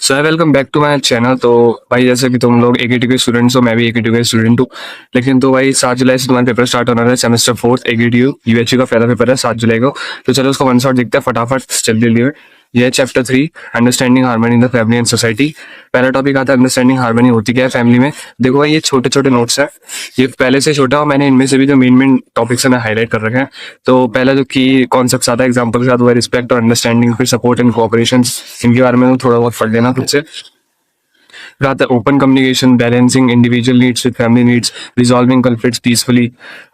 So I welcome back to my channel. तो भाई जैसे कि तुम लोग एकेटी के स्टूडेंट्स हो, मैं भी एकेटी का स्टूडेंट हूँ। लेकिन तो भाई 7 जुलाई से तुम्हारे पेपर स्टार्ट होना है। सेमेस्टर फोर्थ एकेटीयू यूएचयू का पहला पेपर है 7 जुलाई को। तो चलो उसको वन शॉट देखते हैं फटाफट जल्दी जल्दी में। ये है chapter 3, understanding harmony in the family and society. पहला टॉपिक आता है अंडरस्टैंडिंग हार्मनी होती क्या है फैमिली में। देखो भाई ये छोटे छोटे नोट्स है, ये पहले से छोटा और मैंने इनमें से भी जो मेन मेन टॉपिक्स है ना हाईलाइट कर रखे हैं। तो पहला जो की कॉन्सेप्ट आता है एग्जाम्पल के साथ वो है रिस्पेक्ट और अंडरस्टैंडिंग, फिर सपोर्ट एंड कोऑपरेशन। इनके बारे में थोड़ा बहुत पढ़ लेना खुद से। rather open communication, balancing individual needs with family needs, resolving conflicts peacefully।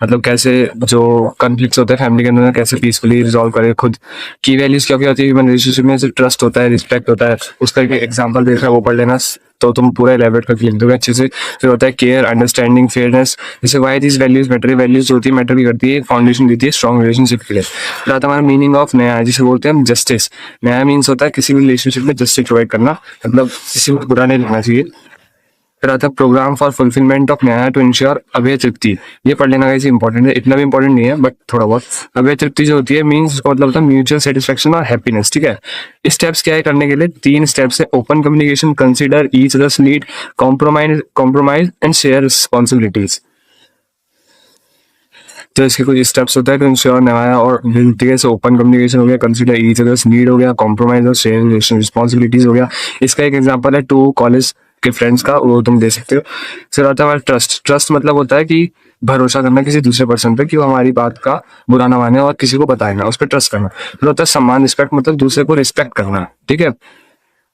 मतलब कैसे जो कॉन्फ्लिक्ट्स होते हैं फैमिली के अंदर कैसे पीसफुली रिजॉल्व करे खुद। की वैल्यूज क्या क्या होती है ह्यूमन रिलेशनशिप में, सिर्फ ट्रस्ट होता है, रिस्पेक्ट होता है, उसका एक एग्जांपल देख रहा है वो पढ़ लेना तो तुम पूरा एलेबरेट करके लिख दोगे अच्छे से। फिर होता है केयर, अंडरस्टैंडिंग, फेयरनेस। जैसे why these values matter, values होती है मैटर भी करती है, फाउंडेशन देती है स्ट्रॉन्ग रिलेशनशिप के लिए। फिर आता है हमारा मीनिंग ऑफ न्याय, जिसे बोलते हैं हम जस्टिस। न्याय मीन्स होता है किसी भी रिलेशनशिप में जस्टिस प्रोवाइड करना, मतलब किसी को बुरा नहीं लगना चाहिए। फिर आता है प्रोग्राम फॉर फुलफिलमेंट ऑफ न्याय टू इंश्योर अभय तृप्ति। ये पढ़ लेना कैसे इंपॉर्टेंट है, इतना भी इंपॉर्टेंट नहीं है बट थोड़ा बहुत। अभय तृप्ति जो होती है मीन्स उसका मतलब होता है म्यूचुअल सेटिस्फेक्शन और हैप्पीनेस। ठीक है, स्टेप्स क्या है करने के लिए, 3 स्टेप्स है। Open communication, consider each others need, compromise and share responsibilities. तो इसके कुछ स्टेप्स होता है टू इंश्योर न्याय और ठीक है। ओपन कम्युनिकेशन हो गया, कंसिडर ईच अदर्स नीड हो गया, कॉम्प्रोमाइज और शेयर रिस्पॉन्सिबिलिटीज हो गया। इसका एक एग्जांपल है 2 कॉलेज के फ्रेंड्स का, वो तुम दे सकते हो। फिर आता है हमारा ट्रस्ट। ट्रस्ट मतलब होता है कि भरोसा करना किसी दूसरे पर्सन पे कि वो हमारी बात का बुरा ना माने और किसी को बताए ना, उस पर ट्रस्ट करना। फिर होता है सम्मान, रिस्पेक्ट मतलब दूसरे को रिस्पेक्ट करना। ठीक है,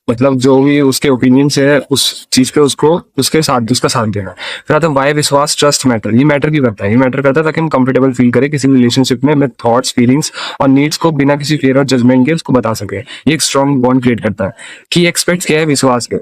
मतलब जो भी उसके ओपिनियन है उस चीज पे उसको उसके साथ उसका साथ देना। फिर आता है वाई विश्वास ट्रस्ट मैटर। ये मैटर क्यों करता है, ये मैटर करता है ताकि हम कंफर्टेबल फील करें किसी रिलेशनशिप में थॉट्स, फीलिंग्स और नीड्स को बिना किसी फियर और जजमेंट के उसको बता सके। ये एक स्ट्रॉन्ग बॉन्ड क्रिएट करता है। की एक्सपेक्ट क्या है विश्वास के,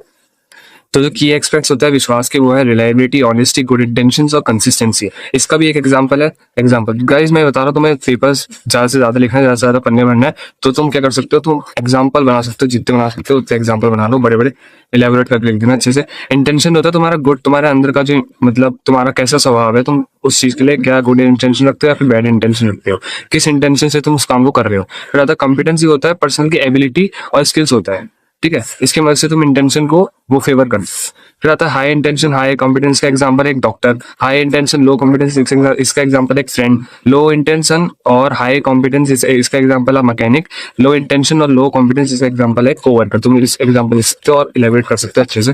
तो जो की एक्सपेक्ट्स होता है विश्वास के वो है रिलायबिलिटी, ऑनेस्टी, गुड इंटेंशंस और कंसिस्टेंसी। इसका भी एक एग्जांपल है। एग्जांपल गाइस मैं बता रहा हूँ तुम्हें पेपर्स ज्यादा से ज्यादा लिखना है, ज्यादा से ज्यादा पन्ने भरना है, तो तुम क्या कर सकते हो, तुम एग्जांपल बना सकते हो, जितने बना सकते हो उतने एग्जांपल बना लो, बड़े बड़े इलेबोरेट करके लिख देना अच्छे से। इंटेंशन होता है तुम्हारा गुड, तुम्हारे अंदर का जो मतलब तुम्हारा कैसा स्वभाव है, तुम उस चीज के लिए क्या गुड इंटेंशन रखते हो या फिर बैड इंटेंशन रखते हो, किस इंटेंशन से तुम उस काम को कर रहे हो। फिर आता कॉम्पिटेंसी होता है पर्सनल की एबिलिटी और स्किल्स होता है। ठीक है, इसकी मदद से तुम इंटेंशन को वो फेवर करते हो। फिर आता है हाई इंटेंशन हाई कॉम्पिटेंस का एग्जांपल एक डॉक्टर, हाई इंटेंशन लो कॉम्पिटेंस इसका एग्जांपल एक फ्रेंड, लो इंटेंशन और हाई कॉम्पिटेंस इसका एग्जांपल है मैकेनिक, लो इंटेंशन और लो कॉम्पिटेंस इसका एग्जांपल है कोवर्कर। तुम इस एग्जांपल इससे और इलेबरेट कर सकते हो अच्छे से।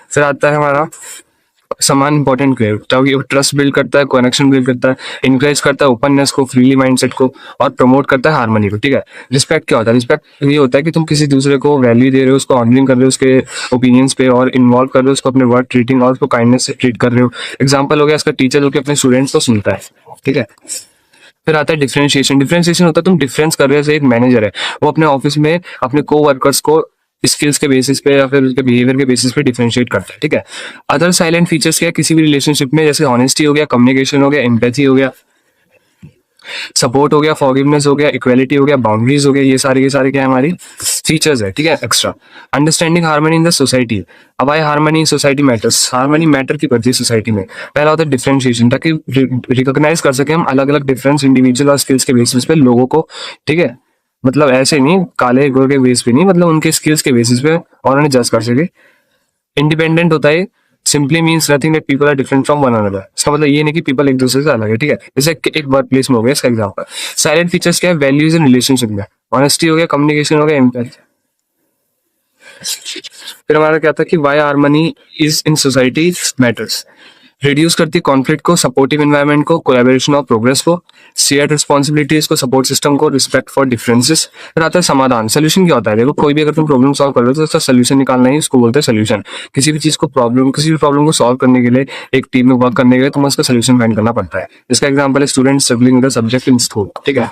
फिर आता है हमारा समान इंपॉर्टेंट क्यों है, ताकि वो ट्रस्ट बिल्ड करता है, कनेक्शन बिल्ड करता है, इंकरेज करता है ओपननेस को, फ्रीली माइंडसेट को, और प्रमोट करता है हार्मनी को। ठीक है, रिस्पेक्ट क्या होता है, रिस्पेक्ट ये होता है कि तुम किसी दूसरे को वैल्यू दे रहे हो, उसको ऑनरिंग कर रहे हो उसके ओपिनियंस पे, और इन्वॉल्व कर रहे हो उसको अपने वर्ड ट्रीटिंग और उसको काइंडनेस से ट्रीट कर रहे हो। एग्जाम्पल हो गया इसका टीचर जो कि अपने स्टूडेंट्स को सुनता है। ठीक है, फिर आता है डिफरेंशिएशन। डिफरेंशिएशन होता है तुम डिफरेंस कर रहे हो, जैसे एक मैनेजर है वो अपने ऑफिस में अपने को वर्कर्स को स्किल्स के बेसिस पे या फिर उसके बिहेवियर के बेसिस पे डिफरेंशिएट करता है। ठीक है, अदर साइलेंट फीचर्स क्या है किसी भी रिलेशनशिप में, जैसे ऑनेस्टी हो गया, कम्युनिकेशन हो गया, एम्पैथी हो गया, सपोर्ट हो गया, फॉरगिवनेस हो गया, इक्वालिटी हो गया, बाउंड्रीज हो गया। ये सारे के सारे क्या है हमारी फीचर्स है। ठीक है, extra understanding harmony in the society. अब आए harmony in society matters. Harmony matter की करती है सोसाइटी में। पहला होता है डिफरेंशिएशन, ताकि रिकॉग्नाइज कर सके हम अलग अलग डिफरेंस इंडिविजुअल और स्किल्स के बेसिस पे लोगों को। ठीक है, मतलब ऐसे नहीं काले गोरे के बेस पे नहीं, मतलब उनके स्किल्स के बेसिस पे और उन्हें जज कर सके। इंडिपेंडेंट होता है, simply means nothing that people are different from one another. इसका मतलब ये नहीं कि पीपल एक दूसरे से अलग है। ठीक है, जैसे एक वर्क प्लेस में हो गया इसका एग्जांपल। साइलेंट फीचर्स क्या है, वैल्यूज इन रिलेशनशिप में, ऑनेस्टी हो गया, कम्युनिकेशन हो गया, एम्पैथी। फिर हमारा क्या था कि why harmony is in society matters. Reduce करती है कॉन्फ्लिक्ट को, सपोर्टिव एनवायरनमेंट को, कोलैबोरेशन और प्रोग्रेस को, शेयर्ड रिस्पॉन्सिबिलिटीज को, सपोर्ट सिस्टम को, रिस्पेक्ट फॉर डिफरेंसेस। फिर आता है समाधान। सोल्यूशन क्या होता है, देखो कोई भी अगर तुम प्रॉब्लम सॉल्व कर रहे हो तो उसका सोल्यूशन निकालना ही उसको बोलते हैं सोल्यूशन। किसी भी चीज को किसी भी प्रॉब्लम को सॉल्व करने के लिए, एक टीम में वर्क करने के लिए तुम्हें उसका सोल्यूशन फाइंड करना पड़ता है। इसका एग्जाम्पल है student struggling with the subject in school. ठीक है,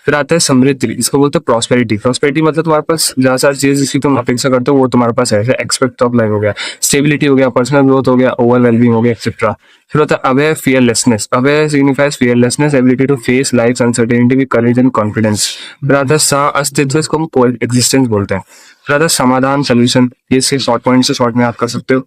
फिर आता है समृद्धि, इसको बोलते हैं प्रॉस्पेरिटी। प्रॉस्पेरिटी मतलब तुम्हारे पास जहाँ सारी चीज जिसकी तुम अपेक्षा करते हो वो तुम्हारे पास है, एक्सपेक्ट ऑफ लाइफ हो गया, स्टेबिलिटी हो गया, पर्सनल ग्रोथ हो गया, ओवर वेलबिंग हो गया, एक्सेट्रा। फिर होता है aware fearlessness. Aware signifies fearlessness, ability to face life uncertainty with courage and confidence. फिर आता है सा अस्तित्व, इसको हम को एग्जिस्टेंस बोलते हैं। फिर आता है समाधान, सोल्यूशन, ये इसके शॉर्ट पॉइंट से शॉर्ट में याद कर सकते हो।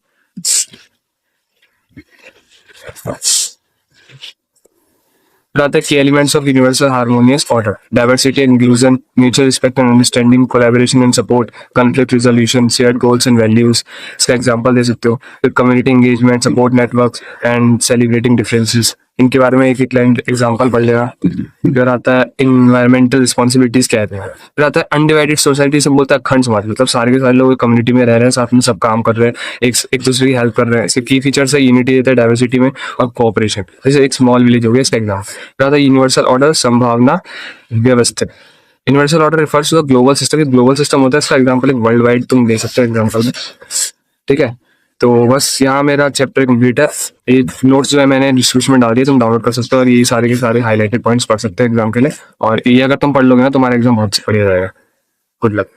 फिर आता है की elements of universal harmonious order, diversity and inclusion, mutual respect and understanding, collaboration and support, conflict resolution, shared goals and values. इसका एग्जांपल दे सकते हो। फिर community engagement, support networks and celebrating differences. इनके बारे में एक एक लाइन एग्जांपल पढ़ लेगा। फिर आता है इन्वायरमेंटल रिस्पॉन्सिबिलिटीज कहते हैं। फिर आता है अनडिवाइडेड सोसाइटी, से बोलता है अखंड समाज, मतलब सारे के सारे लोग कम्युनिटी में रह रहे हैं, साथ में सब काम कर रहे हैं, एक दूसरे की हेल्प कर रहे हैं। इसके की फीचर्स है यूनिटी देता है डाइवर्सिटी में और कोऑपरेशन। जैसे एक स्मॉल विलेज हो गया इसका एग्जाम्पल। फिर आता है यूनिवर्सल ऑर्डर, संभावना, व्यवस्थित। Universal order refers to the global system. Global system होता है, इसका एग्जाम्पल एक वर्ल्ड वाइड तुम दे सकते हो एग्जाम्पल में, ठीक है। तो बस यहाँ मेरा चैप्टर कंप्लीट है। ये नोट्स जो है मैंने डिस्क्रिप्शन में डाल दिए, तुम डाउनलोड कर सकते हो और ये सारे के सारे हाईलाइटेड पॉइंट्स पढ़ सकते हो एग्जाम के लिए। और ये अगर तुम पढ़ लोगे ना तुम्हारा एग्जाम बहुत बढ़िया जाएगा। Good luck.